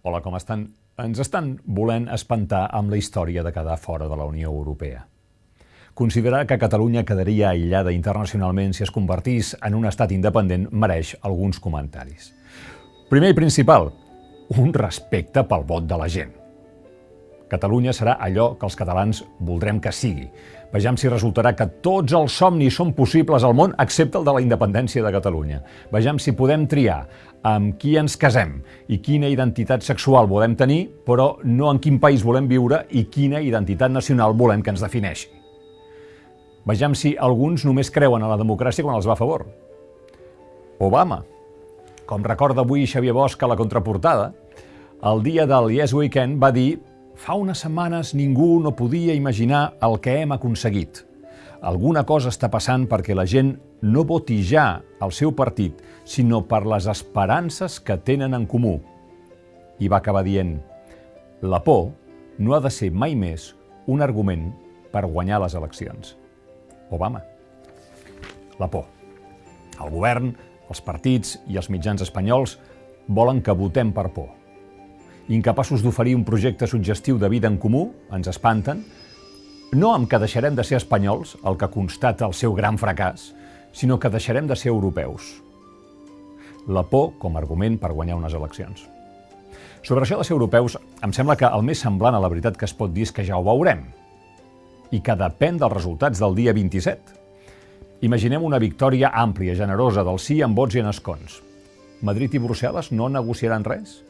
Hola, com estan? Ens estan volent espantar amb la història de quedar fora de la Unió Europea. Considerar que Catalunya quedaria aïllada internacionalment si es convertís en un estat independent mereix alguns comentaris. Primer i principal, un respecte pel vot de la gent. Catalunya serà allò que els catalans voldrem que sigui. Vejam si resultarà que tots els somnis són possibles al món, excepte el de la independència de Catalunya. Vejam si podem triar amb qui ens casem i quina identitat sexual volem tenir, però no en quin país volem viure i quina identitat nacional volem que ens defineixi. Vejam si alguns només creuen en la democràcia quan els va a favor. Obama, com recorda avui Xavier Bosch a la contraportada, el dia del Yes Weekend va dir: fa unes setmanes ningú no podia imaginar el que hem aconseguit. Alguna cosa està passant perquè la gent no voti ja el seu partit, sinó per les esperances que tenen en comú. I va acabar dient: la por no ha de ser mai més un argument per guanyar les eleccions. Obama. La por. El govern, els partits i els mitjans espanyols volen que votem per por. Incapaços d'oferir un projecte suggestiu de vida en comú, ens espanten, no amb que deixarem de ser espanyols, el que constata el seu gran fracàs, sinó que deixarem de ser europeus. La por com a argument per guanyar unes eleccions. Sobre això de ser europeus, em sembla que el més semblant a la veritat que es pot dir és que ja ho veurem, i que depèn dels resultats del dia 27. Imaginem una victòria àmplia, generosa, del sí en vots i en escons. Madrid i Brussel·les no negociaran res?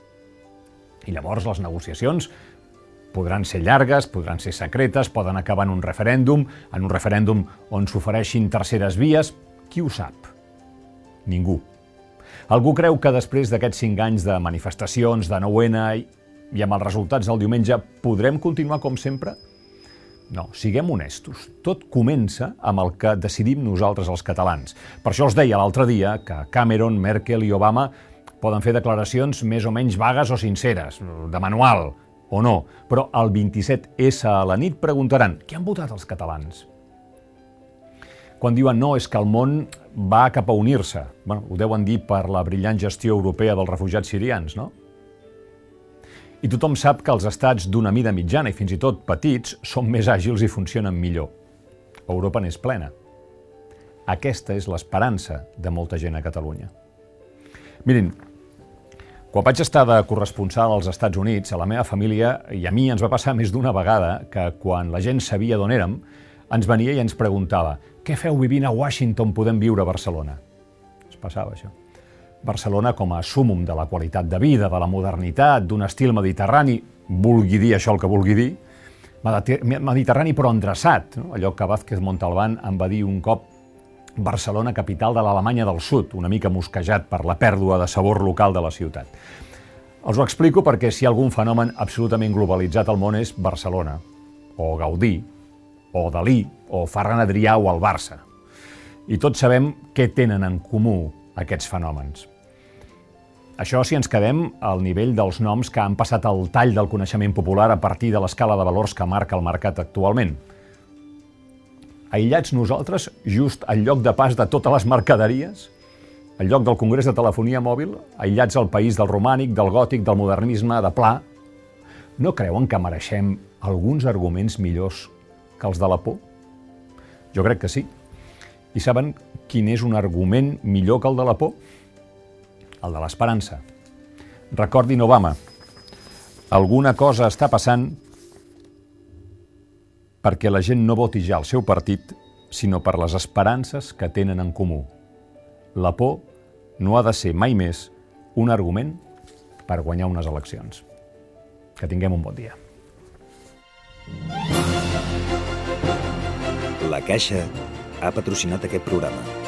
I llavors les negociacions podran ser llargues, podran ser secretes, poden acabar en un referèndum on s'ofereixin terceres vies. Qui ho sap? Ningú. Algú creu que després d'aquests 5 anys de manifestacions, de 9-N i amb els resultats del diumenge podrem continuar com sempre? No, siguem honestos. Tot comença amb el que decidim nosaltres els catalans. Per això els deia l'altre dia que Cameron, Merkel i Obama poden fer declaracions més o menys vagues o sinceres, de manual o no, però el 27S a la nit preguntaran: què han votat els catalans? Quan diuen no, és que el món va cap a unir-se. Ho deuen dir per la brillant gestió europea dels refugiats sirians, no? I tothom sap que els estats d'una mida mitjana i fins i tot petits són més àgils i funcionen millor. Europa n'és plena. Aquesta és l'esperança de molta gent a Catalunya. Mirin, quan vaig estar de corresponsal als Estats Units, a la meva família i a mi ens va passar més d'una vegada que quan la gent sabia d'on érem, ens venia i ens preguntava: què feu vivint a Washington, podem viure a Barcelona? Es passava això. Barcelona com a súmmum de la qualitat de vida, de la modernitat, d'un estil mediterrani, vulgui dir això el que vulgui dir, mediterrani però endreçat, no? Allò que Vázquez Montalbán em va dir un cop: Barcelona, capital de l'Alemanya del Sud, una mica mosquejat per la pèrdua de sabor local de la ciutat. Els ho explico perquè si hi ha algun fenomen absolutament globalitzat al món és Barcelona, o Gaudí, o Dalí, o Ferran Adrià o el Barça. I tots sabem què tenen en comú aquests fenòmens. Això si ens quedem al nivell dels noms que han passat al tall del coneixement popular a partir de l'escala de valors que marca el mercat actualment. Aïllats nosaltres, just al lloc de pas de totes les mercaderies, al lloc del Congrés de Telefonia Mòbil, aïllats al país del romànic, del gòtic, del modernisme, de pla. No creuen que mereixem alguns arguments millors que els de la por? Jo crec que sí. I saben quin és un argument millor que el de la por? El de l'esperança. Recordin Obama. Alguna cosa està passant perquè la gent no voti ja el seu partit, sinó per les esperances que tenen en comú. La por no ha de ser mai més un argument per guanyar unes eleccions. Que tinguem un bon dia. La Caixa ha patrocinat aquest programa.